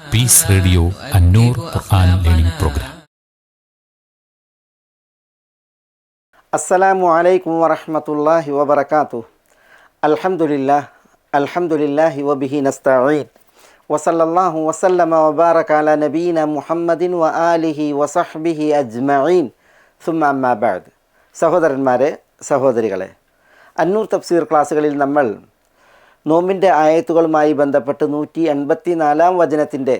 Piece radio അന്നൂർ ഖുർആൻ learning programme. അസ്സലാമു അലൈക്കും വറഹ്മത്തുള്ളാഹി വബറകാതുഹു. അൽഹംദുലില്ലാഹി വബിഹി നസ്തഈൻ വസല്ലല്ലാഹു വസല്ലമ വബാറക അലാ നബീന മുഹമ്മദിൻ വആലിഹി വസഹ്ബിഹി അജ്മഈൻ. സുമ്മ അമ്മാ ബഅദ്. സഹോദരന്മാരെ, സഹോദരികളെ, അന്നൂർ തഫ്സീർ ക്ലാസ്സുകളിൽ നമ്മൾ നോമ്പിൻ്റെ ആയത്തുകളുമായി ബന്ധപ്പെട്ട് 184 വചനത്തിൻ്റെ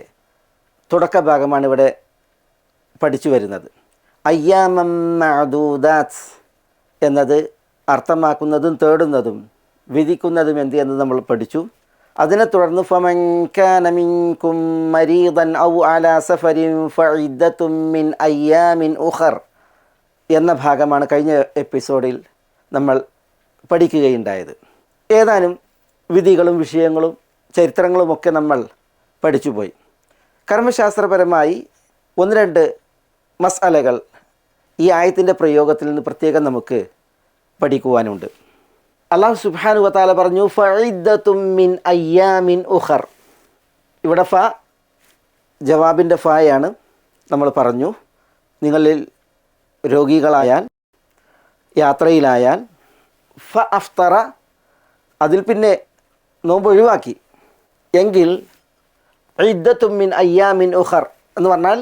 തുടക്ക ഭാഗമാണ് ഇവിടെ പഠിച്ചു വരുന്നത്. അയ്യാമം മഅദൂദാത്ത് എന്നത് അർത്ഥമാക്കുന്നതും തേടുന്നതും വിധിക്കുന്നതും എന്ത് എന്ന് നമ്മൾ പഠിച്ചു. അതിനെ തുടർന്ന് ഫമൻ കാന മിൻകും മരീദൻ ഔ അലാ സഫരിൻ ഫഇദ്ദത്തും മിൻ അയ്യാമിൻ ഉഖർ എന്ന ഭാഗമാണ് കഴിഞ്ഞ എപ്പിസോഡിൽ നമ്മൾ പഠിക്കുകയുണ്ടായത്. ഏതാനും വിധികളും വിഷയങ്ങളും ചരിത്രങ്ങളുമൊക്കെ നമ്മൾ പഠിച്ചുപോയി. കർമ്മശാസ്ത്രപരമായി ഒന്ന് രണ്ട് മസ്അലകൾ ഈ ആയത്തിൻ്റെ പ്രയോഗത്തിൽ നിന്ന് പ്രത്യേകം നമുക്ക് പഠിക്കുവാനുണ്ട്. അല്ലാഹു സുബ്ഹാനഹു വ തആല പറഞ്ഞു ഫഇദ്ദത്തും മിൻ അയ്യാമിൻ ഉഖർ. ഇവിടെ ഫ ജവാബിൻ്റെ ഫയാണ്. നമ്മൾ പറഞ്ഞു, നിങ്ങളിൽ രോഗികളായാൽ, യാത്രയിലായാൽ, ഫ അഫ്തറ, അതിൽ പിന്നെ നോമ്പ് ഒഴിവാക്കി എങ്കിൽ ഇദ്ദത്തും മിൻ അയ്യാമിൻ ഉഖർ എന്ന് പറഞ്ഞാൽ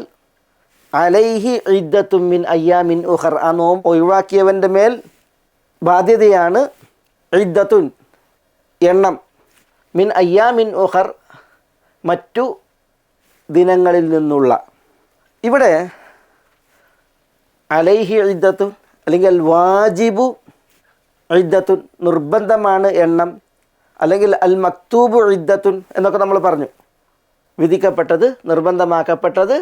അലൈഹി ഇദ്ദത്തും മിൻ അയ്യാമിൻ ഉഖർ, ആ നോമ്പ് ഒഴിവാക്കിയവൻ്റെ മേൽ ബാധ്യതയാണ് ഇദ്ദത്തുൻ എണ്ണം, മിൻ അയ്യാമിൻ ഉഖർ മറ്റു ദിനങ്ങളിൽ നിന്നുള്ള. ഇവിടെ അലൈഹി ഇദ്ദത്തുൻ അല്ലെങ്കിൽ വാജിബു ഇദ്ദത്തുൻ നിർബന്ധമാണ് എണ്ണം, അല്ലെങ്കിൽ അൽ മക്തൂബു ഇദ്ദത്തുൻ എന്നൊക്കെ നമ്മൾ പറഞ്ഞു. വിധിക്കപ്പെട്ടത്, നിർബന്ധമാക്കപ്പെട്ടത്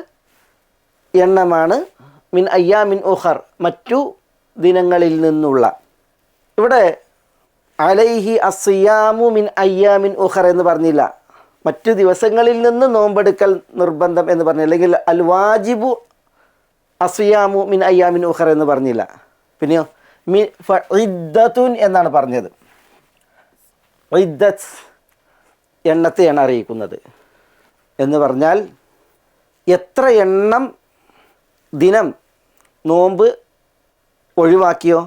എണ്ണമാണ് മിൻ അയ്യാമിൻ ഉഖർ മറ്റു ദിനങ്ങളിൽ നിന്നുള്ള. ഇവിടെ അലൈഹി അസ്സിയാമു മിൻ അയ്യാമിൻ ഉഖർ എന്ന് പറഞ്ഞില്ല, മറ്റു ദിവസങ്ങളിൽ നിന്ന് നോമ്പെടുക്കൽ നിർബന്ധം എന്ന് പറഞ്ഞു, അല്ലെങ്കിൽ അൽ വാജിബു അസ്സിയാമു മിൻ അയ്യാമിൻ ഉഖർ എന്ന് പറഞ്ഞില്ല. പിന്നെയോ ഇദ്ദത്തുൻ എന്നാണ് പറഞ്ഞത്. ഇദ്ദത്ത് എണ്ണത്തെയാണ് അറിയിക്കുന്നത് എന്ന് പറഞ്ഞാൽ എത്ര എണ്ണം ദിനം നോമ്പ് ഒഴിവാക്കിയോ,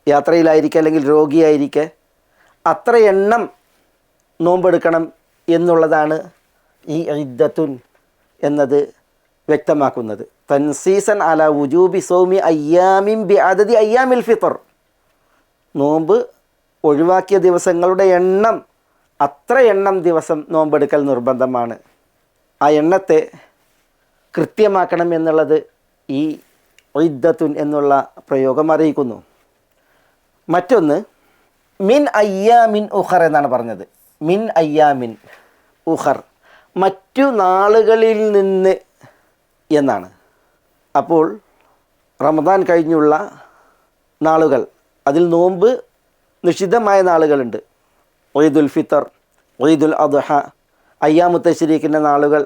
യാത്രയിലായിരിക്കെ അല്ലെങ്കിൽ രോഗിയായിരിക്കെ അത്ര എണ്ണം നോമ്പെടുക്കണം എന്നുള്ളതാണ് ഈ ഇദ്ദത്തുൻ എന്നത് വ്യക്തമാക്കുന്നത്. തൻസീസൻ അല വുജൂബി സൗമി അയ്യാമിൻ ബി അദദി അയ്യാമിൽ ഫിത്ർ, നോമ്പ് ഒഴിവാക്കിയ ദിവസങ്ങളുടെ എണ്ണം, അത്ര എണ്ണം ദിവസം നോമ്പെടുക്കൽ നിർബന്ധമാണ്. ആ എണ്ണത്തെ കൃത്യമാക്കണം എന്നുള്ളത് ഈ ഇദ്ദത്തുൻ എന്നുള്ള പ്രയോഗം അറിയിക്കുന്നു. മറ്റൊന്ന് മിൻ അയ്യാമിൻ ഉഖർ എന്നാണ് പറഞ്ഞത്. മിൻ അയ്യാമിൻ ഉഖർ മറ്റു നാളുകളിൽ നിന്ന് എന്നാണ്. അപ്പോൾ റമദാൻ കഴിഞ്ഞുള്ള നാളുകൾ, അതിൽ നോമ്പ് നിഷിദ്ധമായ നാളുകളുണ്ട്. ഈദുൽ ഫിത്തർ, ഈദുൽ അദ്ഹ, അയ്യാമു തശ്രീഖിൻ്റെ നാളുകൾ,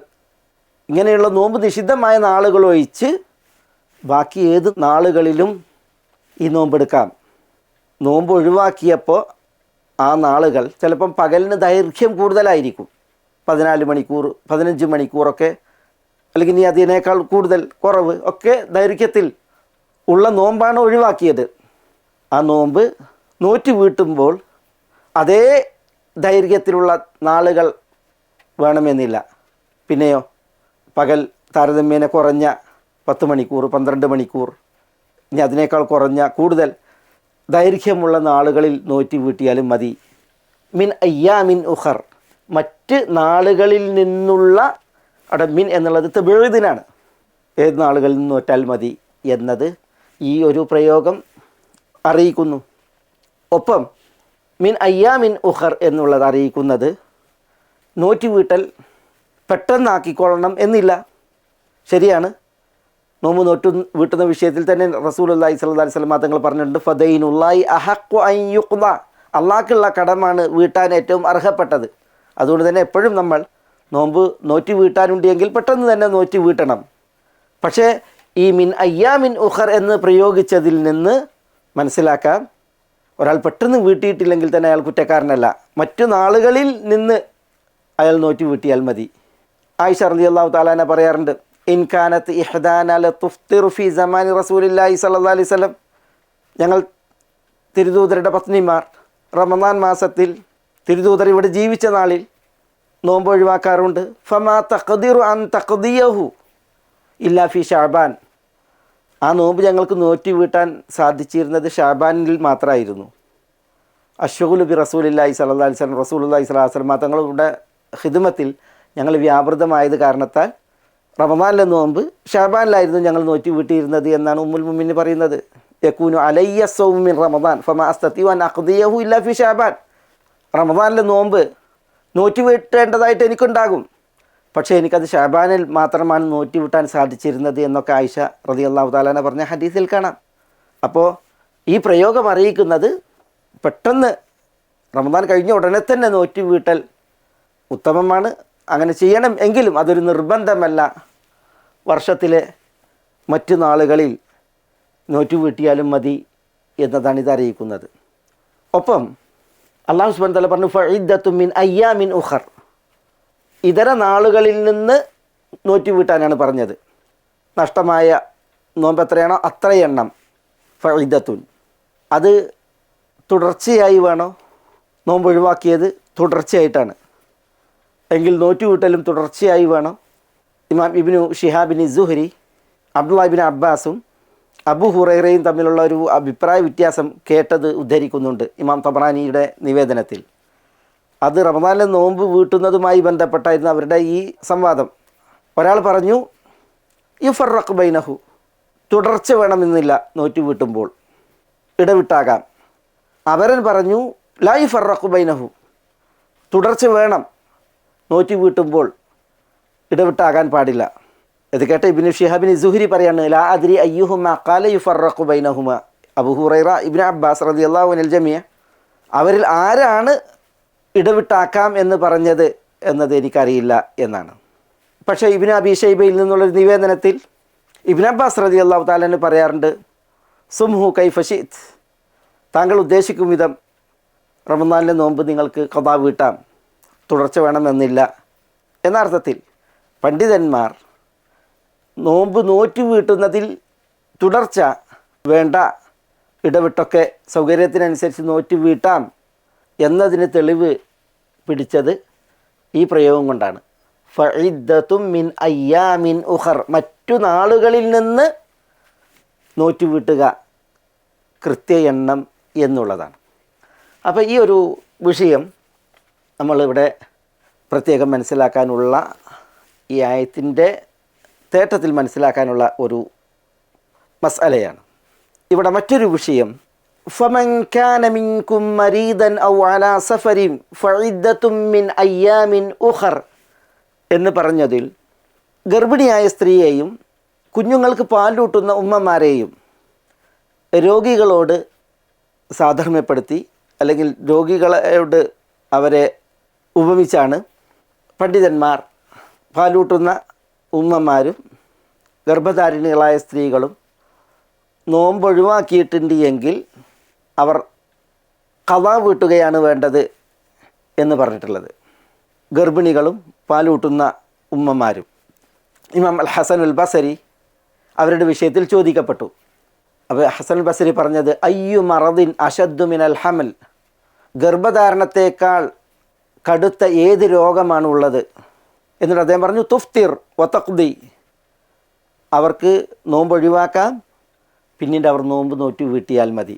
ഇങ്ങനെയുള്ള നോമ്പ് നിഷിദ്ധമായ നാളുകൾ ഒഴിച്ച് ബാക്കി ഏത് നാളുകളിലും ഈ നോമ്പെടുക്കാം. നോമ്പ് ഒഴിവാക്കിയപ്പോൾ ആ നാളുകൾ ചിലപ്പം പകലിന് ദൈർഘ്യം കൂടുതലായിരിക്കും, 14 മണിക്കൂർ 15 മണിക്കൂറൊക്കെ, അല്ലെങ്കിൽ ഇനി അതിനേക്കാൾ കൂടുതൽ കുറവ് ഒക്കെ ദൈർഘ്യത്തിൽ ഉള്ള നോമ്പാണ് ഒഴിവാക്കിയത്. ആ നോമ്പ് നോറ്റ് വീട്ടുമ്പോൾ അതേ ദൈർഘ്യത്തിലുള്ള നാളുകൾ വേണമെന്നില്ല. പിന്നെയോ പകൽ താരതമ്യേന കുറഞ്ഞ 10 മണിക്കൂർ 12 മണിക്കൂർ, ഇനി അതിനേക്കാൾ കുറഞ്ഞ കൂടുതൽ ദൈർഘ്യമുള്ള നാളുകളിൽ നോറ്റ് വീട്ടിയാലും മതി. മിൻ അയ്യാമിൻ ഉഖർ മറ്റ് നാളുകളിൽ നിന്നുള്ള, അവിടെ മിൻ എന്നുള്ളത് തബീദിനാണ്, ഏത് നാളുകളിൽ നിന്ന് നോറ്റാൽ മതി എന്നത് ഈ ഒരു പ്രയോഗം അറിയിക്കുന്നു. ഒപ്പം മിൻ അയ്യാമിൻ ഉഖർ എന്നുള്ളത് അറിയിക്കുന്നത് നോറ്റ് വീട്ടൽ പെട്ടെന്നാക്കിക്കൊള്ളണം എന്നില്ല. ശരിയാണ്, നോമ്പ് വീട്ടുന്ന വിഷയത്തിൽ തന്നെ റസൂലുള്ളാഹി സ്വല്ലല്ലാഹി അലൈഹി വസല്ലം തങ്ങൾ പറഞ്ഞിട്ടുണ്ട്, ഫദൈനുല്ലാഹി അഹഖു അൻ യുഖ്ദ, അള്ളാഹ്ക്കുള്ള കടമാണ് വീട്ടാൻ ഏറ്റവും അർഹപ്പെട്ടത്. അതുകൊണ്ട് തന്നെ എപ്പോഴും നമ്മൾ നോമ്പ് നോറ്റ് വീട്ടാനുണ്ടെങ്കിൽ പെട്ടെന്ന് തന്നെ നോറ്റ് വീട്ടണം. പക്ഷേ ഈ മിൻ അയ്യാമിൻ ഉഖർ എന്ന് പ്രയോഗിച്ചതിൽ നിന്ന് മനസ്സിലാക്കാം, ഒരാൾ പെട്ടെന്ന് വീട്ടിയിട്ടില്ലെങ്കിൽ തന്നെ അയാൾ കുറ്റക്കാരനല്ല, മറ്റു നാളുകളിൽ നിന്ന് അയാൾ നോറ്റ് വീട്ടിയാൽ മതി. ആയിഷ റളിയല്ലാഹു തആല പറയാറുണ്ട്, ഇൻ കാനത്ത് ഇഹ്ദാന ലതുഫ്തിറു ഫീ സമാനി റസൂലില്ലാഹി സ്വല്ലല്ലാഹു അലൈഹി വസല്ലം, ഞങ്ങൾ തിരുദൂതരുടെ പത്നിമാർ റമദാൻ മാസത്തിൽ തിരുദൂതർ ഇവിടെ ജീവിച്ച നാളിൽ നോമ്പ് ഒഴിവാക്കാറുണ്ട്. ഫമാ തഖ്ദിറു അൻ തഖ്ദിയഹു ഇല്ലാ ഫി ഷഅബാൻ, ആ നോമ്പ് ഞങ്ങൾക്ക് നോറ്റി വീട്ടാൻ സാധിച്ചിരുന്നത് ഷഅബാനിൽ മാത്രമായിരുന്നു. അശ്ശുഗുലു ബി റസൂലില്ലാഹി സ്വല്ലല്ലാഹു അലൈഹി വസല്ലം, റസൂലുള്ളാഹി സ്വല്ലല്ലാഹു അലൈഹി വസല്ലം തങ്ങളുടെ ഖിദ്മത്തിൽ ഞങ്ങൾ വ്യാപൃതമായത് കാരണത്താൽ റമദാനിലെ നോമ്പ് ഷഅബാനിലായിരുന്നു ഞങ്ങൾ നോറ്റി വീട്ടിയിരുന്നത് എന്നാണ് ഉമ്മുൽ മുഅ്മിനീൻ പറയുന്നത്. യകൂനു അലയ്യ സൗമു മിൻ റമദാൻ ഫമാ അസ്തതിഉ അൻ അഖ്ദിയഹു ഇല്ലാ ഫി ഷഅബാൻ, റമദാനിലെ നോമ്പ് നോറ്റി വീട്ടേണ്ടതായിട്ട് എനിക്കുണ്ടാകും, പക്ഷേ എനിക്കത് ഷഅബാനിൽ മാത്രമാണ് നോറ്റി വീട്ടാൻ സാധിച്ചിരുന്നത് എന്നൊക്കെ ആയിഷ റളിയല്ലാഹു തആല പറഞ്ഞ ഹദീസിൽ കാണാം. അപ്പോൾ ഈ പ്രയോഗം അറിയിക്കുന്നത് പെട്ടെന്ന് റമദാൻ കഴിഞ്ഞ ഉടനെ തന്നെ നോറ്റി വീട്ടൽ ഉത്തമമാണ്. അങ്ങനെ ചെയ്യണം എങ്കിലും അതൊരു നിർബന്ധമല്ല. വർഷത്തിലെ മറ്റു നാളുകളിൽ നോറ്റി വീട്ടിയാലും മതി എന്നതാണ് ഇത് അറിയിക്കുന്നത്. ഒപ്പം അല്ലാഹു സുബ്ഹാനഹു വ തആല പറഞ്ഞു, ഫഇദ്ദത്തു മിൻ അയ്യാമിൻ ഉഖർ, ഇതര നാളുകളിൽ നിന്ന് നോറ്റി വീട്ടാനാണ് പറഞ്ഞത്. നഷ്ടമായ നോമ്പ് എത്രയാണോ അത്ര എണ്ണം. ഫഇദ്ദത്തുൻ, അത് തുടർച്ചയായി വേണോ നോമ്പ് ഒഴിവാക്കിയത്? തുടർച്ചയായിട്ടാണ് എങ്കിൽ നോറ്റി വീട്ടലും തുടർച്ചയായി വേണം. ഇമാം ഇബ്നു ഷിഹാബിൻ സുഹരി അബ്ദുല്ലാഹ് ഇബ്നു അബ്ബാസും അബൂ ഹുറൈറയും തമ്മിലുള്ള ഒരു അഭിപ്രായ വ്യത്യാസം കേട്ടത് ഉദ്ധരിക്കുന്നുണ്ട് ഇമാം തബറാനിയുടെ നിവേദനത്തിൽ. അത് റമദാനിലെ നോമ്പ് വീട്ടുന്നതുമായി ബന്ധപ്പെട്ടായിരുന്നു അവരുടെ ഈ സംവാദം. ഒരാൾ പറഞ്ഞു യുഫറഖ് ബൈനഹു, തുടർച്ച വേണമെന്നില്ല നോറ്റി വീട്ടുമ്പോൾ, ഇടവിട്ടാകാം. അവരൻ പറഞ്ഞു ലാ യുഫറഖ് ബൈനഹു, തുടർച്ച വേണം, നോറ്റി വീട്ടുമ്പോൾ ഇടവിട്ടാകാൻ പാടില്ല. ഇത് കേട്ട ഇബ്നു ഷിഹാബിൻ സുഹരി പറയാണ്, ലാ അദ്രി അയ്യുഹുമ ഖാല യുഫറഖു ബൈനഹുമ, അബൂ ഹുറൈറ, ഇബ്നു അബ്ബാസ് റളിയല്ലാഹു അൻഹുൽ ജമീഅ, അവരിൽ ആരാണ് ഇടവിട്ടാക്കാം എന്ന് പറഞ്ഞത് എന്നത് എനിക്കറിയില്ല എന്നാണ്. പക്ഷേ ഇബ്നു അബീ ഷൈബയിൽ നിന്നുള്ളൊരു നിവേദനത്തിൽ ഇബ്നു അബ്ബാസ് റളിയല്ലാഹു തആല അൻഹു പറയാറുണ്ട്, സുംഹു കൈഫ ശിഅ്ത്, താങ്കൾ ഉദ്ദേശിക്കും വിധം റമദാനിലെ നോമ്പ് നിങ്ങൾക്ക് ഖദാ വീട്ടാം, തുടർച്ച വേണമെന്നില്ല എന്നർത്ഥത്തിൽ. പണ്ഡിതന്മാർ നോമ്പ് നോറ്റി വീട്ടുന്നതിൽ തുടർച്ച വേണ്ട, ഇടവിട്ടൊക്കെ സൗകര്യത്തിനനുസരിച്ച് നോറ്റി വീട്ടാം എന്നതിന് തെളിവ് പിടിച്ചത് ഈ പ്രയോഗം കൊണ്ടാണ്. ഫഇദ്ദത്തും മിൻ അയ്യാമിൻ ഉഖർ, മറ്റു നാളുകളിൽ നിന്ന് നോറ്റി വീട്ടുക കൃത്യ എണ്ണം എന്നുള്ളതാണ്. അപ്പോൾ ഈ ഒരു വിഷയം നമ്മളിവിടെ പ്രത്യേകം മനസ്സിലാക്കാനുള്ള, ഈ ആയത്തിൻ്റെ തേട്ടത്തിൽ മനസ്സിലാക്കാനുള്ള ഒരു മസ്അലയാണ്. ഇവിടെ മറ്റൊരു വിഷയം, ഫമൻ കാന മിൻകും മരീദൻ ഔ അലാ സഫരിൻ ഫഇദ്ദത്തും മിൻ അയ്യാമിൻ ഉഖർ എന്ന് പറഞ്ഞതിൽ ഗർഭിണിയായ സ്ത്രീയെയും കുഞ്ഞുങ്ങൾക്ക് പാലൂട്ടുന്ന ഉമ്മമാരെയും രോഗികളോട് സാധർമ്മ്യപ്പെടുത്തി, അല്ലെങ്കിൽ രോഗികളോട് അവരെ ഉപമിച്ചാണ് പണ്ഡിതന്മാർ പാലൂട്ടുന്ന ഉമ്മമാരും ഗർഭധാരിണികളായ സ്ത്രീകളും നോമ്പൊഴിവാക്കിയിട്ടുണ്ട് എങ്കിൽ അവർ ഖദാ വീട്ടുകയാണ് വേണ്ടത് എന്ന് പറഞ്ഞിട്ടുള്ളത്. ഗർഭിണികളും പാലൂട്ടുന്ന ഉമ്മമാരും. ഇമാം അൽ ഹസനുൽ ബസരി അവരുടെ വിഷയത്തിൽ ചോദിക്കപ്പെട്ടു. അപ്പോൾ ഹസനുൽ ബസരി പറഞ്ഞത്, അയ്യു മറദിൻ അശദ്ദു മിനൽ ഹമൽ, ഗർഭധാരണത്തേക്കാൾ കടുത്ത ഏത് രോഗമാണ് ഉള്ളത്? എന്നിട്ട് അദ്ദേഹം പറഞ്ഞു, തുഫ്തിർ വതഖ്ദി, അവർക്ക് നോമ്പ് ഒഴിവാക്കാം, പിന്നീട് അവർ നോമ്പ് നോറ്റി വീട്ടിയാൽ മതി.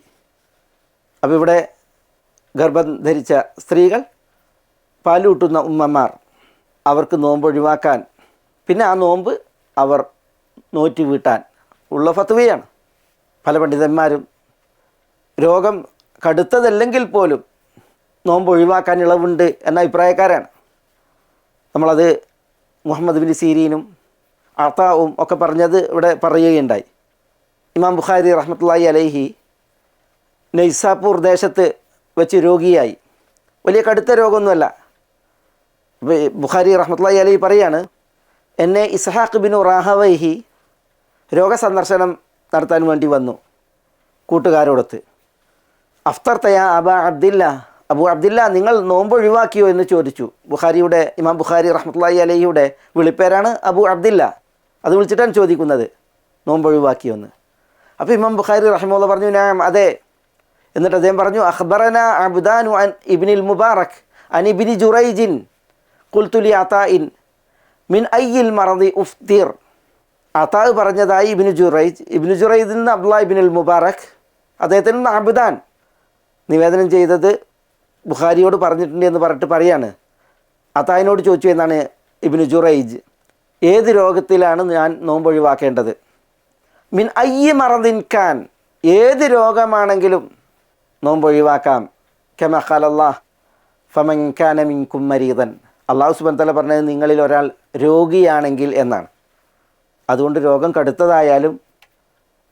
അപ്പോൾ ഇവിടെ ഗർഭം ധരിച്ച സ്ത്രീകൾ, പാലൂട്ടുന്ന ഉമ്മമാർ, അവർക്ക് നോമ്പ് ഒഴിവാക്കാൻ, പിന്നെ ആ നോമ്പ് അവർ നോറ്റി വീട്ടാൻ ഉള്ള ഫത്വയാണ്. പല പണ്ഡിതന്മാരും രോഗം കടുത്തതല്ലെങ്കിൽ പോലും നോമ്പ് ഒഴിവാക്കാൻ ഇളവുണ്ട് എന്ന അഭിപ്രായക്കാരാണ്. നമ്മളത് മുഹമ്മദ് ബിൻ സീരീനും അത്താവും ഒക്കെ പറഞ്ഞത് ഇവിടെ പറയുകയുണ്ടായി. ഇമാം ബുഖാരി റഹ്മത്തുള്ളാഹി അലൈഹി നൈസാപൂർ ദേശത്ത് വെച്ച് രോഗിയായി. വലിയ കടുത്ത രോഗമൊന്നുമല്ല. ബുഖാരി റഹ്മത്തുള്ളാഹി അലൈഹി പറയാണ്, എന്നെ ഇസ്ഹാഖ് ബിൻ റാഹവൈഹി രോഗസന്ദർശനം നടത്താൻ വേണ്ടി വന്നു കൂട്ടുകാരോടൊത്ത്. അഫ്തർ തയാ അബ അബ്ദില്ല, അബൂ അബ്ദില്ല, നിങ്ങൾ നോമ്പ് ഒഴിവാക്കിയോ എന്ന് ചോദിച്ചു. ബുഖാരിയുടെ ഇമാം ബുഖാരി റഹ്മത്തുള്ളാഹി അലൈഹിയുടെ വിളിപ്പേരാണ് അബൂ അബ്ദില്ല. അത് വിളിച്ചിട്ടാണ് ചോദിക്കുന്നത് നോമ്പ് ഒഴിവാക്കിയോ എന്ന്. അപ്പോൾ ഇമാം ബുഖാരി റഹിമഹുല്ലാഹ് പറഞ്ഞു നഅം, അതെ. എന്നിട്ട് അദ്ദേഹം പറഞ്ഞു അഖ്ബറന അബ്ദാനു അൻ ഇബ്നുൽ മുബാറക് അൻ ഇബ്നി ജുറൈജിൻ ഖുൽതു ലി അതാഇൻ മിൻ അയ്യിൽ മറദി ഉഫ്തിർ. അതാ പറഞ്ഞതായി ഇബ്നു ജുറൈജിൽ നിന്ന് അബ്ദുല്ലാഹ് ഇബ്നുൽ മുബാറക്, അദ്ദേഹത്തിൽ നിന്ന് അബ്ദാൻ നിവേദനം ചെയ്തത് ബുഖാരിയോട് പറഞ്ഞിട്ടുണ്ട് എന്ന് പറഞ്ഞിട്ട് പറയാണ്. അതായിനോട് ചോദിച്ചു എന്നാണ് ഇബ്നു ജുറൈജ്, ഏത് രോഗത്തിലാണ് ഞാൻ നോമ്പ് ഒഴിവാക്കേണ്ടത്? മിൻ അയ്യി മറദിൻ ഖാൻ, ഏത് രോഗമാണെങ്കിലും നോമ്പ് ഒഴിവാക്കാം. കമാ ഖാലല്ലാഹ് ഫമൻ കാന മിൻകും മരീദൻ, അല്ലാഹു സുബ്ഹാനഹു വ തആല പറഞ്ഞത് നിങ്ങളിൽ ഒരാൾ രോഗിയാണെങ്കിൽ എന്നാണ്. അതുകൊണ്ട് രോഗം കടുത്തതായാലും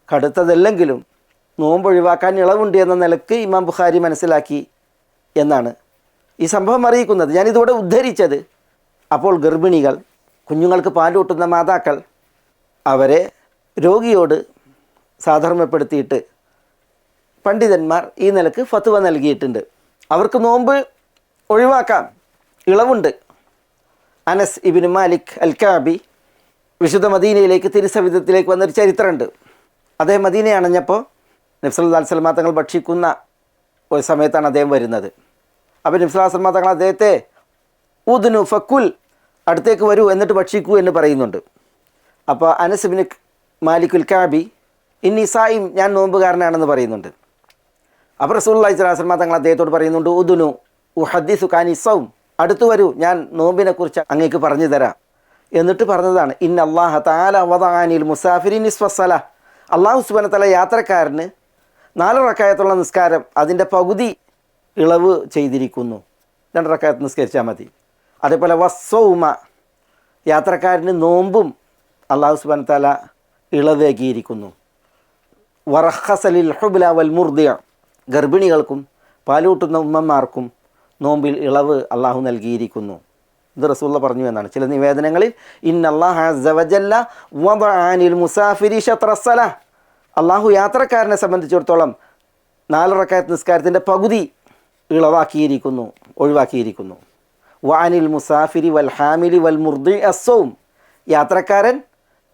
കടുത്തതല്ലെങ്കിലും നോമ്പ് ഒഴിവാക്കാൻ ഇളവുണ്ട് എന്ന നിലക്ക് ഇമാം ബുഖാരി മനസ്സിലാക്കി എന്നാണ് ഈ സംഭവം അറിയിക്കുന്നത്. ഞാനിതോടെ ഉദ്ധരിച്ചത്, അപ്പോൾ ഗർഭിണികൾ, കുഞ്ഞുങ്ങൾക്ക് പാലൂട്ടുന്ന മാതാക്കൾ, അവരെ രോഗിയോട് സാധർമ്മപ്പെടുത്തിയിട്ട് പണ്ഡിതന്മാർ ഈ നിലക്ക് ഫത്വ നൽകിയിട്ടുണ്ട്. അവർക്ക് നോമ്പ് ഒഴിവാക്കാം, ഇളവുണ്ട്. അനസ് ഇബ്നു മാലിക് അൽ കഅബി വിശുദ്ധ മദീനയിലേക്ക് തിരുസവിധത്തിലേക്ക് വന്നൊരു ചരിത്രമുണ്ട്. അദ്ദേഹം മദീന അണഞ്ഞപ്പോൾ നബി സല്ലല്ലാഹു അലൈഹി വസല്ലം തങ്ങൾ ഭക്ഷിക്കുന്ന ഒരു സമയത്താണ് അദ്ദേഹം വരുന്നത്. അപ്പോൾ നബി സല്ലല്ലാഹു അലൈഹി വസല്ലം തങ്ങൾ അദ്ദേഹത്തെ ഉദ്നു ഫക്കുൽ, അടുത്തേക്ക് വരൂ എന്നിട്ട് ഭക്ഷിക്കൂ എന്ന് പറയുന്നുണ്ട്. അപ്പോൾ അനസ് ഇബ്നു മാലിക്കുൽ കഅബി ഇന്നി സായിം, ഞാൻ നോമ്പുകാരനാണെന്ന് പറയുന്നുണ്ട്. അപ്പോൾ റസൂലുള്ളാഹി സ്വല്ലല്ലാഹു അലൈഹി വസല്ലം തങ്ങൾ അദ്ദേഹത്തോട് പറയുന്നുണ്ട് ഉദ്നു ഉഹദ്ദിസു കാനി സൗം, അടുത്തു വരൂ, ഞാൻ നോമ്പിനെക്കുറിച്ച് അങ്ങേക്ക് പറഞ്ഞു തരാം. എന്നിട്ട് പറഞ്ഞതാണ് ഇന്ന അല്ലാഹ തആല വദഅനിൽ മുസാഫിരി നിസ്ഫസ്സല, അല്ലാഹു സുബ്ഹാനഹു വ തആല യാത്രക്കാരന് 4 റക്അത്തുള്ള നിസ്കാരം അതിൻ്റെ പകുതി ഇളവ് ചെയ്തിരിക്കുന്നു. 2 റക്അത്ത് നിസ്കരിച്ചാൽ മതി. അതേപോലെ വസ്സൗമ, യാത്രക്കാരന് നോമ്പും അല്ലാഹു സുബ്ഹാനഹു വ തആല ഇളവേകിയിരിക്കുന്നു. വറഖസലിൽ ഹുബ്ല വൽ മുർദിയ, ഗർഭിണികൾക്കും പാലൂട്ടുന്ന ഉമ്മമാർക്കും നോമ്പിൽ ഇളവ് അള്ളാഹു നൽകിയിരിക്കുന്നു. ഇത് റസൂലുള്ള പറഞ്ഞു എന്നാണ്. ചില നിവേദനങ്ങളിൽ ഇന്നല്ലാഹ അസ്സ വജല്ല വദഅനിൽ മുസാഫിരി ശത്റസ്സല, അള്ളാഹു യാത്രക്കാരനെ സംബന്ധിച്ചിടത്തോളം 4 റക്അത്ത് നിസ്കാരത്തിൻ്റെ പകുതി ഇളവാക്കിയിരിക്കുന്നു, ഒഴിവാക്കിയിരിക്കുന്നു. വഅനിൽ മുസാഫിരി വൽ ഹാമിലി വൽ മുർദി അസ്സൗം, യാത്രക്കാരൻ,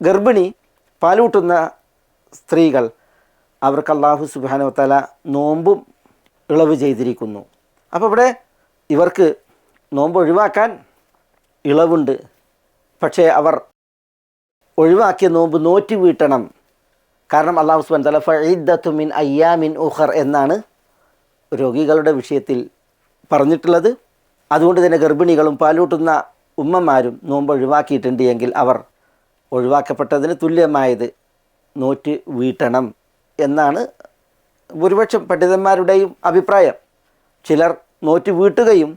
ഗർഭിണി, പാലൂട്ടുന്ന സ്ത്രീകൾ, അവർക്ക് അല്ലാഹു സുബ്ഹാനഹു വ തആല നോമ്പും ഇളവ് ചെയ്തിരിക്കുന്നു. അപ്പോൾ ഇവിടെ ഇവർക്ക് നോമ്പ് ഒഴിവാക്കാൻ ഇളവുണ്ട്. പക്ഷേ അവർ ഒഴിവാക്കിയ നോമ്പ് നോറ്റി വീട്ടണം. കാരണം അല്ലാഹു സുബ്ഹാനഹു വ തആല ഫഇദ്ദത്തു മിൻ അയ്യാമിൻ ഉഖർ എന്നാണ് രോഗികളുടെ വിഷയത്തിൽ പറഞ്ഞിട്ടുള്ളത്. അതുകൊണ്ട് തന്നെ ഗർഭിണികളും പാലൂട്ടുന്ന ഉമ്മമാരും നോമ്പ് ഒഴിവാക്കിയിട്ടുണ്ട് എങ്കിൽ അവർ ഒഴിവാക്കപ്പെട്ടതിന് തുല്യമായത് നോറ്റ് വീട്ടണം എന്നാണ് ഭൂരിപക്ഷം പണ്ഡിതന്മാരുടെയും അഭിപ്രായം. ചിലർ നോറ്റ് വീട്ടുകയും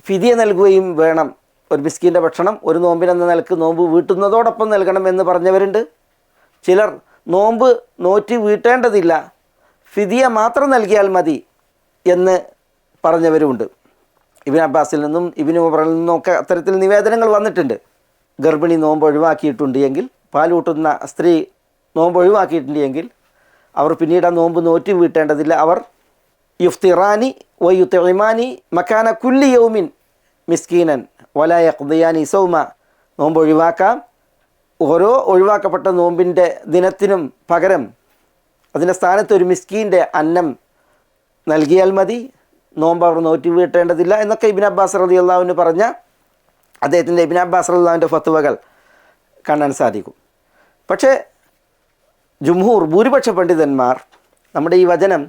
ഫിദിയ നൽകുകയും വേണം. ഒരു മിസ്കീൻ്റെ ഭക്ഷണം ഒരു നോമ്പിനെന്ന നിലക്ക് നോമ്പ് വീട്ടുന്നതോടൊപ്പം നൽകണം എന്ന് പറഞ്ഞവരുണ്ട്. ചിലർ നോമ്പ് നോറ്റ് വീട്ടേണ്ടതില്ല, ഫിദിയ മാത്രം നൽകിയാൽ മതി എന്ന് പറഞ്ഞവരുമുണ്ട്. ഇബ്നു അബ്ബാസിൽ നിന്നും ഇബ്നു ഉമറിൽ നിന്നുമൊക്കെ അത്തരത്തിൽ നിവേദനങ്ങൾ വന്നിട്ടുണ്ട്. ഗർഭിണി നോമ്പ് ഒഴിവാക്കിയിട്ടുണ്ട് എങ്കിൽ, പാലൂട്ടുന്ന സ്ത്രീ നോമ്പ് ഒഴിവാക്കിയിട്ടുണ്ട് എങ്കിൽ അവർ പിന്നീട് ആ നോമ്പ് നോറ്റ് വീട്ടേണ്ടതില്ല. അവർ യുഫ്തിറാനി വയുത്ഇമാനി മക്കാന കുല്ലി യൗമിൻ മിസ്കീനൻ വലാ യഖ്ദിയാനി സൗമ, നോമ്പ് ഒഴിവാക്കാം. ഓരോ ഒഴിവാക്കപ്പെട്ട നോമ്പിൻ്റെ ദിനത്തിനും പകരം അതിൻ്റെ സ്ഥാനത്ത് ഒരു മിസ്കീൻ്റെ അന്നം നൽകിയാൽ മതി, നോമ്പ് അവർ നോറ്റ് വീട്ടേണ്ടതില്ല എന്നൊക്കെ ഇബ്നു അബ്ബാസ് റളിയല്ലാഹു അൻഹു പറഞ്ഞ അദ്ദേഹത്തിൻ്റെ ഇബ്നു അബ്ബാസ് റളിയല്ലാഹു അൻഹുവിൻ്റെ ഫത്വകൾ കാണാൻ സാധിക്കും. പക്ഷേ ജുംഹൂർ, ഭൂരിപക്ഷ പണ്ഡിതന്മാർ നമ്മുടെ ഈ വചനം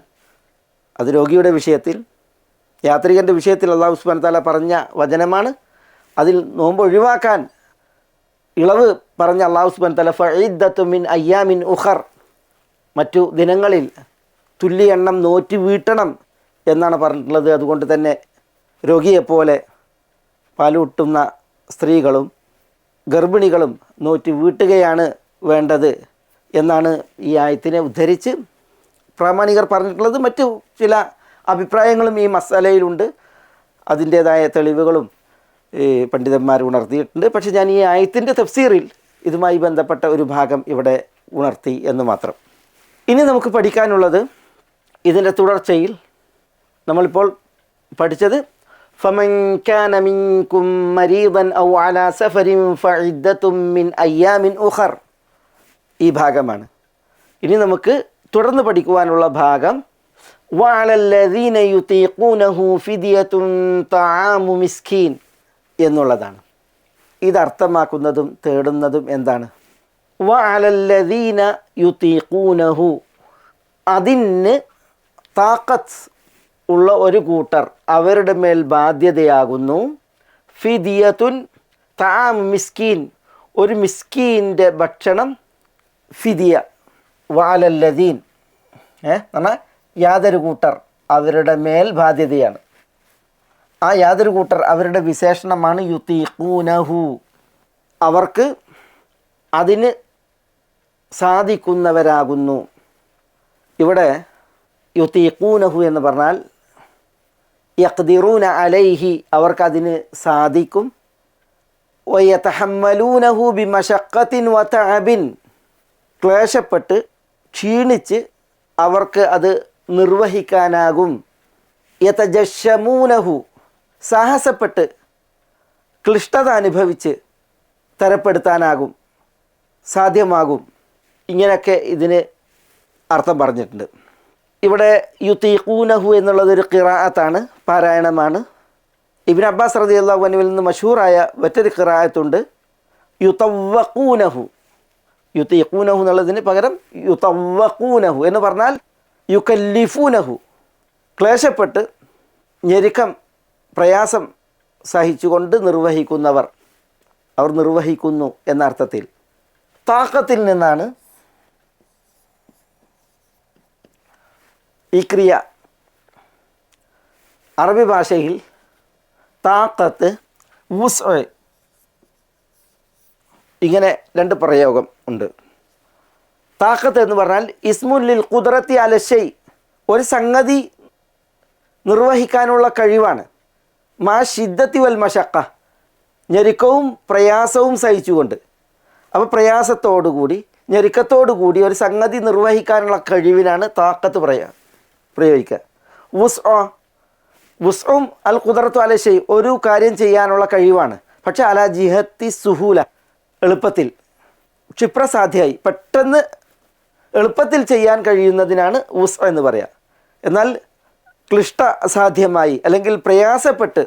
അത് രോഗിയുടെ വിഷയത്തിൽ, യാത്രികൻ്റെ വിഷയത്തിൽ അല്ലാഹു സുബ്ഹാനഹു വ തആല പറഞ്ഞ വചനമാണ്. അതിൽ നോമ്പ് ഒഴിവാക്കാൻ ഇളവ് പറഞ്ഞ അല്ലാഹു സുബ്ഹാനഹു വ തആല ഫഇദ്ദത്തു മിൻ അയ്യാമിൻ ഉഖർ, മറ്റു ദിനങ്ങളിൽ തുല്യ എണ്ണം നോറ്റ് വീട്ടണം എന്നാണ് പറഞ്ഞിട്ടുള്ളത്. അതുകൊണ്ട് തന്നെ രോഗിയെപ്പോലെ പാലൂട്ടുന്ന സ്ത്രീകളും ഗർഭിണികളും നോറ്റ് വീട്ടുകയാണ് വേണ്ടത് എന്നാണ് ഈ ആയത്തിനെ ഉദ്ധരിച്ച് പ്രാമാണികർ പറഞ്ഞിട്ടുള്ളത്. മറ്റു ചില അഭിപ്രായങ്ങളും ഈ മസാലയിലുണ്ട്, അതിൻ്റേതായ തെളിവുകളും പണ്ഡിതന്മാർ ഉണർത്തിയിട്ടുണ്ട്. പക്ഷേ ഞാൻ ഈ ആയത്തിൻ്റെ തഫ്സീറിൽ ഇതുമായി ബന്ധപ്പെട്ട ഒരു ഭാഗം ഇവിടെ ഉണർത്തി എന്ന് മാത്രം. ഇനി നമുക്ക് പഠിക്കാനുള്ളത് ഇതിൻ്റെ തുടർച്ചയിൽ നമ്മളിപ്പോൾ പഠിച്ചത് ഫമൻ കാന മിൻകും മരീദൻ ഔ അലാ സഫരിൻ ഫഇദ്ദത്തും മിൻ അയ്യാമിൻ ഉഖർ, ഈ ഭാഗമാണ്. ഇനി നമുക്ക് തുടർന്ന് പഠിക്കുവാനുള്ള ഭാഗം വഅലല്ലദീന യുതീഖൂനഹു ഫിദിയത്തുൻ തആമു മിസ്കീൻ എന്നുള്ളതാണ്. ഇതർത്ഥമാക്കുന്നതും തേടുന്നതും എന്താണ്? വഅലല്ലദീന യുതീഖൂനഹു, അതിന് താഖത്ത് ഉള്ള ഒരു കൂട്ടർ അവരുടെ മേൽ ബാധ്യതയാകുന്നു. ഫിദിയത്തുൻ തആമു മിസ്കീൻ, ഒരു മിസ്കീൻ്റെ ഭക്ഷണം. ഫിദിയ വഅലല്ലദീൻ എന്നാൽ യാതൊരു കൂട്ടർ അവരുടെ മേൽ ബാധ്യതയാണ്. ആ യാതൊരു കൂട്ടർ അവരുടെ വിശേഷണമാണ് യുതീഖൂനഹു, അവർക്ക് അതിന് സാധിക്കുന്നവരാകുന്നു. ഇവിടെ യുതീഖൂനഹു എന്ന് പറഞ്ഞാൽ യഖ്ദിറൂന അലൈഹി, അവർക്കതിന് സാധിക്കും. വയതഹമ്മലൂനഹു ബിമശഖത്തിൻ വതഅബിൻ, ക്ലേശപ്പെട്ട് ക്ഷീണിച്ച് അവർക്ക് അത് നിർവഹിക്കാനാകും. യതജശമൂനഹു, സാഹസപ്പെട്ട് ക്ലിഷ്ടത അനുഭവിച്ച് തരപ്പെടുത്താനാകും, സാധ്യമാകും. ഇങ്ങനെയൊക്കെ ഇതിന് അർത്ഥം പറഞ്ഞിട്ടുണ്ട്. ഇവിടെ യുതീഖൂനഹു എന്നുള്ളതൊരു ഖിറാഅത്താണ്, പാരായണമാണ്. ഇബ്നു അബ്ബാസ് റളിയല്ലാഹു അൻഹുവിൽ നിന്ന് മഷൂറായ മറ്റൊരു ഖിറാഅത്തുണ്ട് യുതവഖൂനഹു. യുതീഖൂനഹു എന്നുള്ളതിന് പകരം യുതവഖൂനഹു എന്ന് പറഞ്ഞാൽ യുകല്ലിഫൂനഹു, ക്ലേശപ്പെട്ട് ഞെരുക്കം പ്രയാസം സഹിച്ചുകൊണ്ട് നിർവഹിക്കുന്നവർ, അവർ നിർവഹിക്കുന്നു എന്ന അർത്ഥത്തിൽ. താഖത്തിൽ നിന്നാണ് ഈ ക്രിയ. അറബി ഭാഷയിൽ താഖത്ത്, വുസ്അ്, ഇങ്ങനെ രണ്ട് പ്രയോഗം ഉണ്ട്. താഖത്ത് എന്ന് പറഞ്ഞാൽ ഇസ്മുൽ ലിൽ ഖുദ്റത്തി അല ശൈ, ഒരു സംഗതി നിർവഹിക്കാനുള്ള കഴിവാണ്. മാ ഷിദ്ദത്തി വൽ മശഖ, ഞെരുക്കവും പ്രയാസവും സഹിച്ചുകൊണ്ട്. അപ്പോൾ പ്രയാസത്തോടുകൂടി ഞെരുക്കത്തോടുകൂടി ഒരു സംഗതി നിർവഹിക്കാനുള്ള കഴിവിനാണ് താഖത്ത് പ്രയോഗിക്കുക. വുസ്ഉം അൽ ഖുദ്റത്തു അല ശൈ, ഒരു കാര്യം ചെയ്യാനുള്ള കഴിവാണ്. പക്ഷേ അല ജിഹത്തി സുഹൂല, എളുപ്പത്തിൽ, ക്ഷിപ്രസാധ്യമായി പെട്ടെന്ന് എളുപ്പത്തിൽ ചെയ്യാൻ കഴിയുന്നതിനാണ് വുസ് എന്ന് പറയുക. എന്നാൽ ക്ലിഷ്ട അസാധ്യമായി അല്ലെങ്കിൽ പ്രയാസപ്പെട്ട്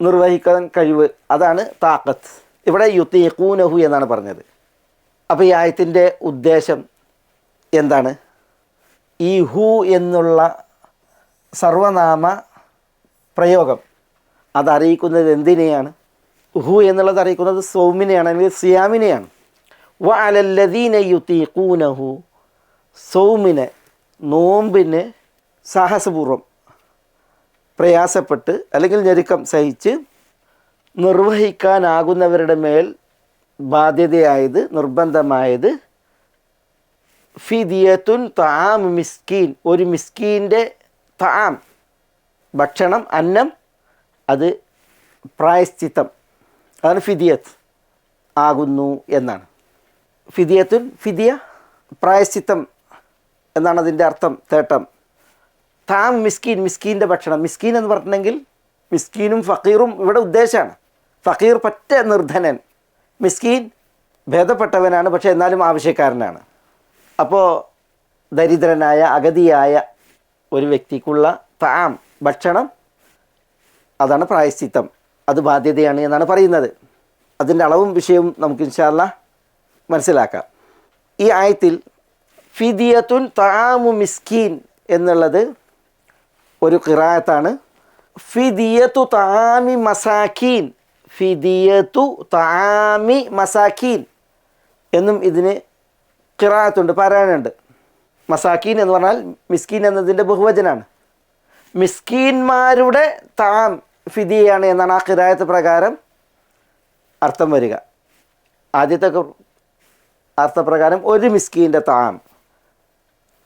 നിർവഹിക്കാൻ കഴിവ്, അതാണ് താഖത്ത്. ഇവിടെ യുതീഖൂനഹു എന്നാണ് പറഞ്ഞത്. അപ്പോൾ ഈ ആയത്തിൻ്റെ ഉദ്ദേശം എന്താണ്? ഈ ഹു എന്നുള്ള സർവനാമ പ്രയോഗം അതറിയിക്കുന്നത് എന്തിനെയാണ്? ഹു എന്നുള്ളത് അറിയിക്കുന്നത് സൗമിനെയാണ്, അല്ലെങ്കിൽ സിയാമിനെയാണ്. വഅലല്ലദീന യുതീഖൂനഹു, സൗമിനെ, നോമ്പിനെ സാഹസപൂർവം പ്രയാസപ്പെട്ട് അല്ലെങ്കിൽ ഞെരുക്കം സഹിച്ച് നിർവഹിക്കാനാകുന്നവരുടെ മേൽ ബാധ്യതയായത്, നിർബന്ധമായത് ഫിദിയത്തുൻ തആം മിസ്കീൻ, ഒരു മിസ്കീൻ്റെ തആം, ഭക്ഷണം, അന്നം, അത് പ്രായശ്ചിത്തം, അതാണ് ഫിദിയത്ത് ആകുന്നു എന്നാണ്. ഫിദിയത്തുൻ, ഫിദിയ പ്രായശ്ചിത്തം എന്നാണ് അതിൻ്റെ അർത്ഥം, തേട്ടം. താം മിസ്കീൻ, മിസ്കീൻ്റെ ഭക്ഷണം. മിസ്കീൻ എന്ന് പറഞ്ഞിട്ടുണ്ടെങ്കിൽ മിസ്കീനും ഫക്കീറും ഇവിടെ ഉദ്ദേശമാണ്. ഫക്കീർ പറ്റ നിർധനൻ, മിസ്കീൻ ഭേദപ്പെട്ടവനാണ്, പക്ഷേ എന്നാലും ആവശ്യക്കാരനാണ്. അപ്പോൾ ദരിദ്രനായ അഗതിയായ ഒരു വ്യക്തിക്കുള്ള താം, ഭക്ഷണം, അതാണ് പ്രായശ്ചിത്തം, അത് ബാധ്യതയാണ് എന്നാണ് പറയുന്നത്. അതിൻ്റെ അളവും വിഷയവും നമുക്ക് ഇൻഷാ അല്ലാഹ് മനസ്സിലാക്കാം. ഈ ആയത്തിൽ ഫിദിയത്തുൻ തആമു മിസ്കീൻ എന്നുള്ളത് ഒരു ഖിറാഅത്താണ്. ഫിദിയത്തു തആമി മസാക്കീൻ, ഫിദിയത്തു തആമി മസാക്കീൻ എന്നും ഇതിന് ഖിറാഅത്തുണ്ട്, പാരായണമുണ്ട്. മസാക്കീൻ എന്ന് പറഞ്ഞാൽ മിസ്കീൻ എന്നതിൻ്റെ ബഹുവചനാണ്. മിസ്കീന്മാരുടെ താം ഫിദിയാണ് എന്നാണ് ആ ഖിറാഅത്ത് പ്രകാരം അർത്ഥം വരിക. ആദ്യത്തെ അർത്ഥപ്രകാരം ഒരു മിസ്കീൻ്റെ താം,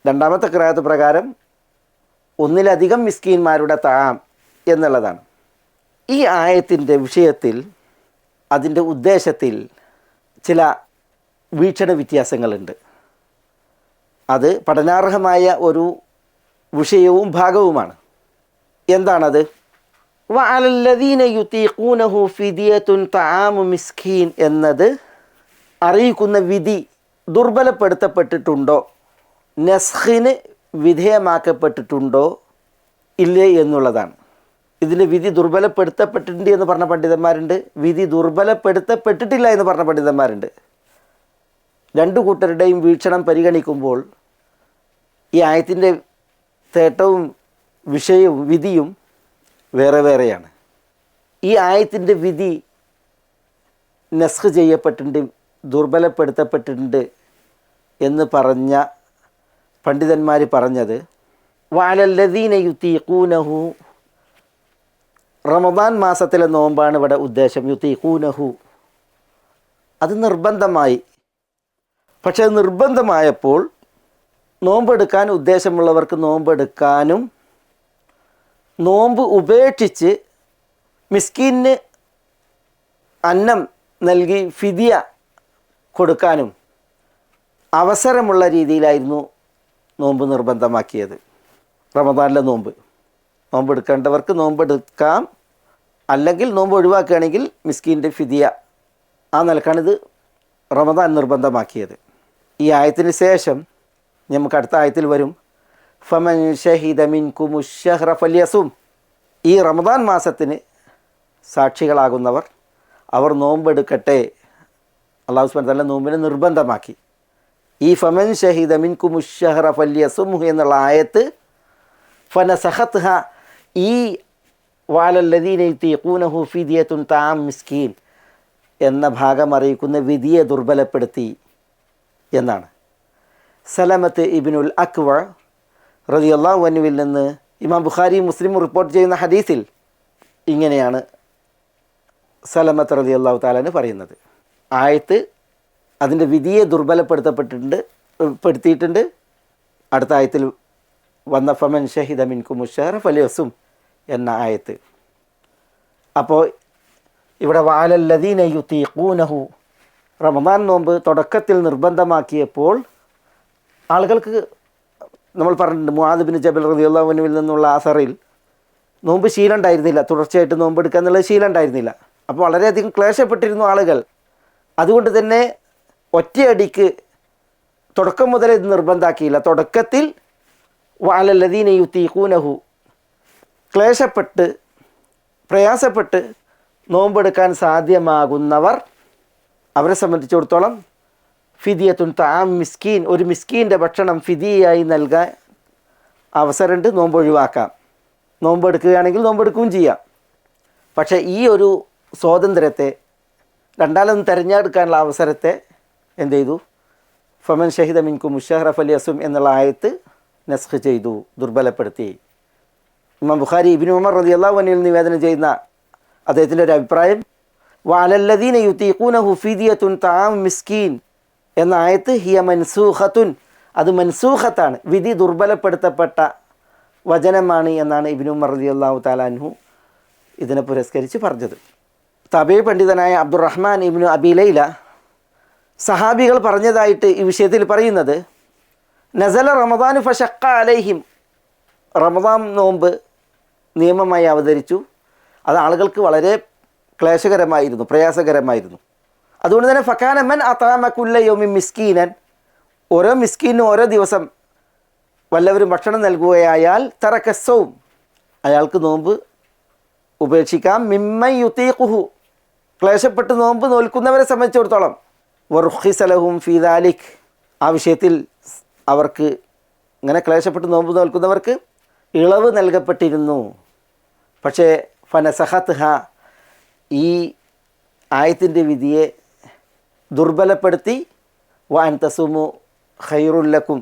രണ്ടാമത്തെ ഖിറാഅത്ത് പ്രകാരം ഒന്നിലധികം മിസ്കീന്മാരുടെ താം എന്നുള്ളതാണ്. ഈ ആയത്തിൻ്റെ വിഷയത്തിൽ, അതിൻ്റെ ഉദ്ദേശത്തിൽ ചില വീക്ഷണ വ്യത്യാസങ്ങളുണ്ട്. അത് പഠനാർഹമായ ഒരു വിഷയവും ഭാഗവുമാണ്. എന്താണത്? വഅലല്ലദീന യുതീഖൂനഹു ഫിദിയത്തുൻ തആമു മിസ്കീൻ എന്നത് അറിയിക്കുന്ന വിധി ദുർബലപ്പെടുത്തപ്പെട്ടിട്ടുണ്ടോ, നസ്ഖിന് വിധേയമാക്കപ്പെട്ടിട്ടുണ്ടോ ഇല്ലേ എന്നുള്ളതാണ്. ഇതിൻ്റെ വിധി ദുർബലപ്പെടുത്തപ്പെട്ടിട്ടുണ്ട് എന്ന് പറഞ്ഞ പണ്ഡിതന്മാരുണ്ട്, വിധി ദുർബലപ്പെടുത്തപ്പെട്ടിട്ടില്ല എന്ന് പറഞ്ഞ പണ്ഡിതന്മാരുണ്ട്. രണ്ടു കൂട്ടരുടെയും വീക്ഷണം പരിഗണിക്കുമ്പോൾ ഈ ആയത്തിൻ്റെ തേട്ടവും വിഷയവും വിധിയും വേറെ വേറെയാണ്. ഈ ആയത്തിൻ്റെ വിധി നസ്ഖ് ചെയ്യപ്പെട്ടിട്ടുണ്ട്, ദുർബലപ്പെടുത്തപ്പെട്ടിട്ടുണ്ട് എന്ന് പറഞ്ഞ പണ്ഡിതന്മാർ പറഞ്ഞത് വഅലല്ലദീന യുതീഖൂനഹു, റമദാൻ മാസത്തിലെ നോമ്പാണ് ഇവിടെ ഉദ്ദേശം. യുതീഖൂനഹു അത് നിർബന്ധമായി. പക്ഷേ അത് നിർബന്ധമായപ്പോൾ നോമ്പെടുക്കാൻ ഉദ്ദേശമുള്ളവർക്ക് നോമ്പെടുക്കാനും നോമ്പ് ഉപേക്ഷിച്ച് മിസ്കീന് അന്നം നൽകി ഫിദിയ കൊടുക്കാനും അവസരമുള്ള രീതിയിലായിരുന്നു നോമ്പ് നിർബന്ധമാക്കിയത്. റമദാനിലെ നോമ്പെടുക്കേണ്ടവർക്ക് നോമ്പെടുക്കാം, അല്ലെങ്കിൽ നോമ്പ് ഒഴിവാക്കുകയാണെങ്കിൽ മിസ്കീൻ്റെ ഫിദിയ, ആ നിലക്കാണിത് റമദാൻ നിർബന്ധമാക്കിയത്. ഈ ആയത്തിന് ശേഷം നമുക്ക് അടുത്ത ആയത്തിൽ വരും ഫമൻ ഷഹിദ മിൻകുമു ശഹ്റ ഫല്യസും, ഈ റമദാൻ മാസത്തിന് സാക്ഷികളാകുന്നവർ അവർ നോമ്പെടുക്കട്ടെ. അല്ലാഹു സുബ്ഹാനഹു വ തആല നോമ്പിനെ നിർബന്ധമാക്കി. ഈ ഫമൻ ഷഹിദ മിൻകുമു ശഹ്റ ഫല്യസും എന്നുള്ള ആയത്ത് ഫനസഖത്ഹ, ഈ വഅലല്ലദീന യുതീഖൂനഹു ഫിദിയത്തുൻ തആം മിസ്കീൻ എന്ന ഭാഗം അറിയിക്കുന്ന വിധിയെ ദുർബലപ്പെടുത്തി എന്നാണ്. സലമത്ത് ഇബ്നുൽ അക്വ റളിയല്ലാഹു അൻഹുവിൽ നിന്ന് ഇമാം ബുഖാരി മുസ്ലിം റിപ്പോർട്ട് ചെയ്യുന്ന ഹദീസിൽ ഇങ്ങനെയാണ് സലമത്ത് റളിയല്ലാഹു തആല അൻഹു പറയുന്നത്. ആയത്ത് അതിൻ്റെ വിധിയെ ദുർബലപ്പെടുത്തിയിട്ടുണ്ട്. അടുത്ത ആയത്തിൽ വന്ന ഫമൻ ഷഹിദ മിൻകുമു ശഹ്റ ഫല്യസും എന്ന ആയത്ത്. അപ്പോൾ ഇവിടെ വഅലല്ലദീന യുതീഖൂനഹു, റമദാൻ നോമ്പ് തുടക്കത്തിൽ നിർബന്ധമാക്കിയപ്പോൾ ആളുകൾക്ക്, നമ്മൾ പറഞ്ഞിട്ടുണ്ട് മുആദ് ബിൻ ജബൽ റളിയല്ലാഹു അൻഹുവിൽ നിന്നുള്ള ആസറിൽ നോമ്പ് ശീലം ഉണ്ടായിരുന്നില്ല, തുടർച്ചയായിട്ട് നോമ്പ് എടുക്കുക എന്നുള്ളത് ശീലം ഉണ്ടായിരുന്നില്ല. അപ്പോൾ വളരെയധികം ക്ലേശപ്പെട്ടിരുന്നു ആളുകൾ. അതുകൊണ്ട് തന്നെ ഒറ്റയടിക്ക് തുടക്കം മുതൽ ഇത് നിർബന്ധമാക്കിയില്ല. തുടക്കത്തിൽ വഅലല്ലദീന യുതീഖൂനഹു, ക്ലേശപ്പെട്ട് പ്രയാസപ്പെട്ട് നോമ്പെടുക്കാൻ സാധ്യമാകുന്നവർ, അവരെ സംബന്ധിച്ചിടത്തോളം ഫിദിയത്തുൻ തആം മിസ്കീൻ, ഒരു മിസ്കീൻ്റെ ഭക്ഷണം ഫിദിയായി നൽകാൻ അവസരമുണ്ട്. നോമ്പ് ഒഴിവാക്കാം, നോമ്പെടുക്കുകയാണെങ്കിൽ നോമ്പെടുക്കുകയും ചെയ്യാം. പക്ഷേ ഈ ഒരു സ്വാതന്ത്ര്യത്തെ, രണ്ടാലൊന്ന് തിരഞ്ഞെടുക്കാനുള്ള അവസരത്തെ എന്ത് ചെയ്തു? ഫമൻ ഷഹിദ മിൻകുമു ശഹ്റ ഫല്യസും എന്നുള്ള ആയത്ത് നസ്ഖ് ചെയ്തു, ദുർബലപ്പെടുത്തി. ഇമാം ബുഖാരി ഇബ്നു ഉമർ റളിയല്ലാഹു അൻഹു നിവേദനം ചെയ്യുന്ന അദ്ദേഹത്തിൻ്റെ ഒരു അഭിപ്രായം വഅലല്ലദീന യുതീഖൂനഹു ഫിദിയത്തുൻ തആം മിസ്കീൻ എന്ന ആയത്ത് ഹിയ മൻസൂഖത്തുൻ, അത് മൻസൂഖത്താണ്, വിധി ദുർബലപ്പെടുത്തപ്പെട്ട വചനമാണ് എന്നാണ് ഇബ്നു ഉമർ റളിയല്ലാഹു തആല അൻഹു ഇതിനെ പുരസ്കരിച്ച് പറഞ്ഞത്. തബീ പണ്ഡിതനായ അബ്ദുറഹ്മാൻ ഇബ്നു അബി ലൈല സഹാബികൾ പറഞ്ഞതായിട്ട് ഈ വിഷയത്തിൽ പറയുന്നത്, നസല റമദാനു ഫശഖ്ഖ അലൈഹിം, റമദാൻ നോമ്പ് നിയമമായി അവതരിച്ചു. അത് ആളുകൾക്ക് വളരെ ക്ലേശകരമായിരുന്നു, പ്രയാസകരമായിരുന്നു. അതുകൊണ്ട് തന്നെ ഫകാന മൻ അതാമ കുല്ല യൗമിൻ മിസ്കീനൻ, ഓരോ മിസ്കീനും ഓരോ ദിവസം വല്ലവരും ഭക്ഷണം നൽകുകയായാൽ തറക സൗം, അയാൾക്ക് നോമ്പ് ഉപേക്ഷിക്കാം. മിമ്മൻ യുതീഖുഹു, ക്ലേശപ്പെട്ട് നോമ്പ് നോൽക്കുന്നവരെ സംബന്ധിച്ചിടത്തോളം. വറുഖിസ ലഹും ഫീ ദാലിക്, ആ വിഷയത്തിൽ അവർക്ക്, ഇങ്ങനെ ക്ലേശപ്പെട്ട് നോമ്പ് നോൽക്കുന്നവർക്ക് ഇളവ് നൽകപ്പെട്ടിരുന്നു. പക്ഷേ ഫനസഖത്ഹ, ഈ ആയത്തിൻ്റെ വിധിയെ ദുർബലപ്പെടുത്തി. വഅൻ തസുമു ഖൈറുൽ ലക്കും,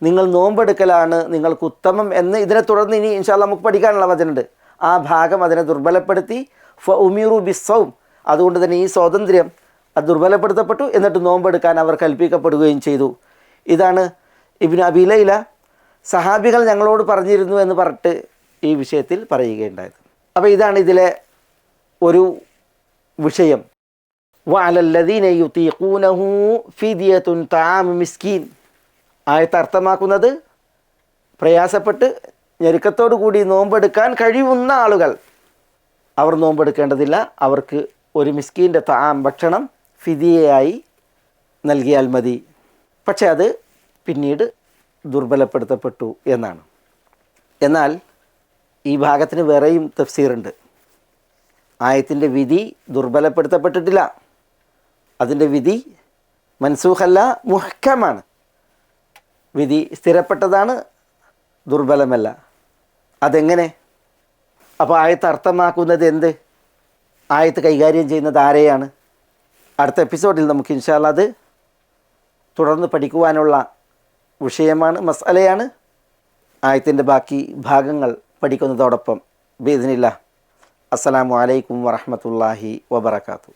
നിങ്ങൾ നോമ്പെടുക്കലാണ് നിങ്ങൾക്ക് ഉത്തമം എന്ന് ഇതിനെ തുടർന്ന് ഇനി ഇൻഷാ അല്ലാഹ് നമുക്ക് പഠിക്കാനുള്ള വചനമുണ്ട്. ആ ഭാഗം അതിനെ ദുർബലപ്പെടുത്തി. ഫഉമിറു ബിസ്സൗം, അതുകൊണ്ട് തന്നെ ഈ സ്വാതന്ത്ര്യം അത് ദുർബലപ്പെടുത്തപ്പെട്ടു. എന്നിട്ട് നോമ്പെടുക്കാൻ അവർ കൽപ്പിക്കപ്പെടുകയും ചെയ്തു. ഇതാണ് ഇബ്നു അബീ ലൈല സഹാബികൾ ഞങ്ങളോട് പറഞ്ഞിരുന്നു എന്ന് പറഞ്ഞിട്ട് ഈ വിഷയത്തിൽ പറയുകയുണ്ടായത്. അപ്പോൾ ഇതാണ് ഇതിലെ ഒരു വിഷയം. വഅലല്ലദീന യുതീഖൂനഹു ഫിദിയത്തുൻ തആം മിസ്കീൻ, ആയത്ത് അർത്ഥമാക്കുന്നത് പ്രയാസപ്പെട്ട് ഞെരുക്കത്തോടു കൂടി നോമ്പെടുക്കാൻ കഴിയുന്ന ആളുകൾ അവർ നോമ്പെടുക്കേണ്ടതില്ല. അവർക്ക് ഒരു മിസ്കീൻ്റെ ഭക്ഷണം ഫിദിയയായി നൽകിയാൽ മതി. പക്ഷെ അത് പിന്നീട് ദുർബലപ്പെടുത്തപ്പെട്ടു എന്നാണ്. എന്നാൽ ഈ ഭാഗത്തിന് വേറെയും തഫ്സീറുണ്ട്. ആയത്തിൻ്റെ വിധി ദുർബലപ്പെടുത്തപ്പെട്ടിട്ടില്ല. അതിൻ്റെ വിധി മൻസൂഖല്ല, മുഹ്കമാണ്. വിധി സ്ഥിരപ്പെട്ടതാണ്, ദുർബലമല്ല. അതെങ്ങനെ? അപ്പോൾ ആയത്ത് അർത്ഥമാക്കുന്നത് എന്ത്? ആയത്ത് കൈകാര്യം ചെയ്യുന്നത് ആരെയാണ്? അടുത്ത എപ്പിസോഡിൽ നമുക്ക് ഇൻഷാ അല്ലാഹ് അത് തുടർന്ന് പഠിക്കുവാനുള്ള വിഷയമാണ്, മസ്അലയാണ്. ആയത്തിൻ്റെ ബാക്കി ഭാഗങ്ങൾ പഠിക്കുന്നതോടൊപ്പം ബിഇദ്നില്ലാഹ്. അസ്സലാമു അലൈക്കും വറഹ്മത്തുള്ളാഹി വബറകാതുഹു.